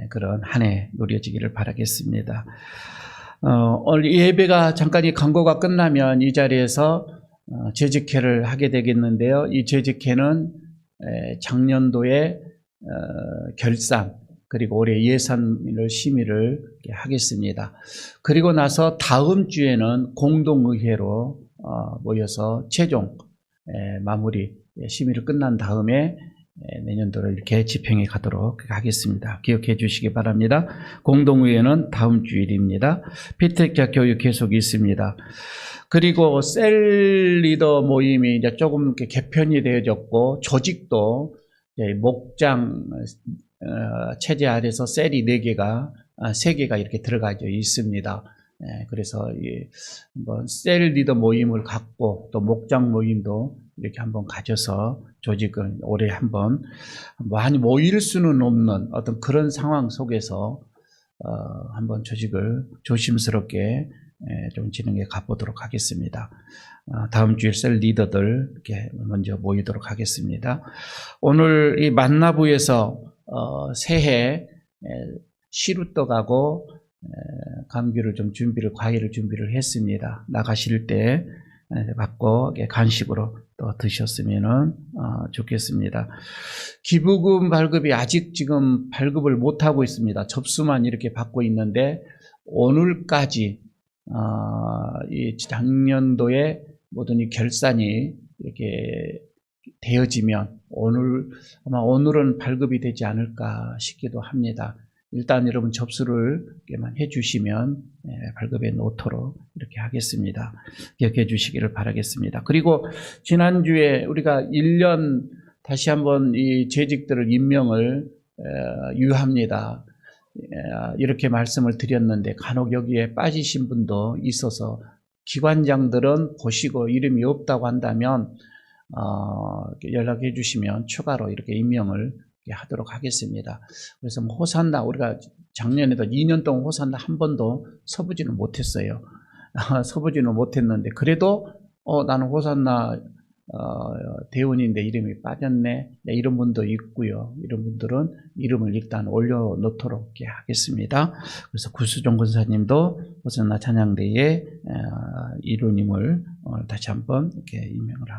그런 한 해 누려지기를 바라겠습니다. 오늘 예배가 잠깐 이 광고가 끝나면 이 자리에서 재직회를 하게 되겠는데요. 이 재직회는 작년도에 결산 그리고 올해 예산을 심의를 하겠습니다. 그리고 나서 다음 주에는 공동의회로 모여서 최종 마무리 심의를 끝난 다음에 내년도를 이렇게 집행해 가도록 하겠습니다. 기억해 주시기 바랍니다. 공동의회는 다음 주일입니다. 피트자 교육 계속 있습니다. 그리고 셀 리더 모임이 이제 조금 이렇게 개편이 되어졌고 조직도 목장 체제 아래서 셀이 4개가 3개가 이렇게 들어가져 있습니다. 그래서 셀 리더 모임을 갖고 또 목장 모임도 이렇게 한번 가져서 조직을 올해 한번 많이 모일 수는 없는 어떤 그런 상황 속에서 한번 조직을 조심스럽게 좀 진행해 가보도록 하겠습니다. 다음 주에 셀 리더들 이렇게 먼저 모이도록 하겠습니다. 오늘 이 만나부에서 새해 시루떡하고 감귤을 좀 과일을 준비를 했습니다. 나가실 때 받고 간식으로 또 드셨으면 좋겠습니다. 기부금 발급이 아직 지금 발급을 못하고 있습니다. 접수만 이렇게 받고 있는데 오늘까지 이 작년도에 모든 이 결산이 이렇게 되어지면 오늘은 발급이 되지 않을까 싶기도 합니다. 일단 여러분 접수를 해주시면 발급에 놓도록 이렇게 하겠습니다. 기억해 주시기를 바라겠습니다. 그리고 지난주에 우리가 1년 다시 한번 이 재직들을 임명을 유합니다. 이렇게 말씀을 드렸는데 간혹 여기에 빠지신 분도 있어서 기관장들은 보시고 이름이 없다고 한다면 연락해 주시면 추가로 이렇게 임명을 하도록 하겠습니다. 그래서 호산나 우리가 작년에도 2년 동안 호산나 한 번도 서보지는 못했어요. 서보지는 못했는데 그래도 나는 호산나 대원인데 이름이 빠졌네. 이런 분도 있고요. 이런 분들은 이름을 일단 올려놓도록 하겠습니다. 그래서 구수종 권사님도 호산나 찬양대의 이루님을 다시 한번 이렇게 임명을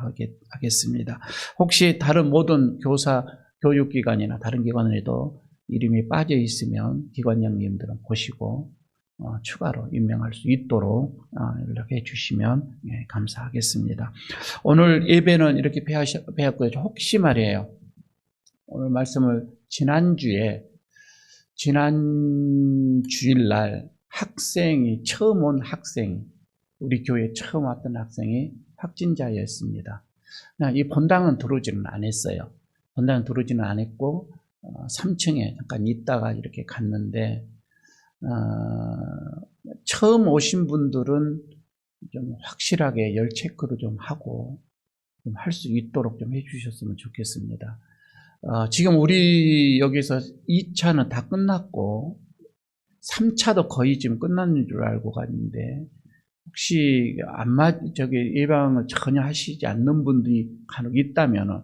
하겠습니다. 혹시 다른 모든 교육기관이나 다른 기관에도 이름이 빠져 있으면 기관장님들은 보시고 추가로 임명할 수 있도록 연락해 주시면 감사하겠습니다. 오늘 예배는 이렇게 배웠고요. 혹시 말이에요. 오늘 말씀을 지난 주일날 처음 온 학생이 우리 교회에 처음 왔던 학생이 확진자였습니다. 이 본당은 들어오지는 않았어요. 본당은 들어오지는 않았고 3층에 잠깐 있다가 이렇게 갔는데 처음 오신 분들은 좀 확실하게 열 체크를 좀 하고 좀 할 수 있도록 좀 해주셨으면 좋겠습니다. 지금 우리 여기서 2차는 다 끝났고 3차도 거의 지금 끝났는 줄 알고 갔는데 혹시 예방을 전혀 하시지 않는 분들이 간혹 있다면은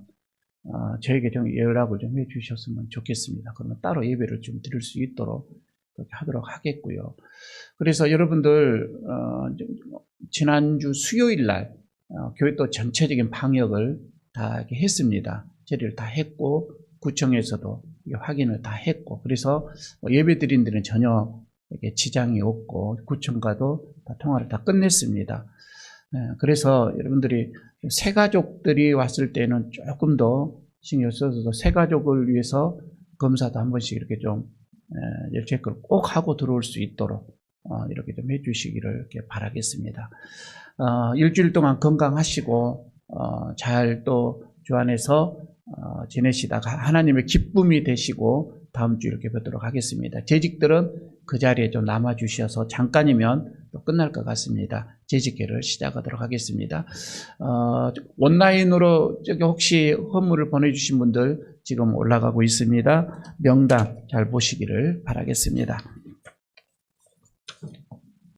저에게 좀 연락을 좀 해주셨으면 좋겠습니다. 그러면 따로 예배를 좀 드릴 수 있도록 그렇게 하도록 하겠고요. 그래서 여러분들 지난주 수요일 날 교회 또 전체적인 방역을 다 이렇게 했습니다. 처리를 다 했고 구청에서도 확인을 다 했고 그래서 예배 드린 데는 전혀 이렇게 지장이 없고 구청과도 다 통화를 다 끝냈습니다. 그래서 여러분들이 새 가족들이 왔을 때는 조금 더 신경 써서 새 가족을 위해서 검사도 한 번씩 이렇게 좀 열체크를 꼭 하고 들어올 수 있도록 이렇게 좀 해주시기를 이렇게 바라겠습니다. 일주일 동안 건강하시고 잘 또 주 안에서 지내시다가 하나님의 기쁨이 되시고 다음 주 이렇게 뵙도록 하겠습니다. 재직들은 그 자리에 좀 남아주셔서 잠깐이면 또 끝날 것 같습니다. 재직회를 시작하도록 하겠습니다. 온라인으로 저기 혹시 헌물을 보내주신 분들 지금 올라가고 있습니다. 명단 잘 보시기를 바라겠습니다.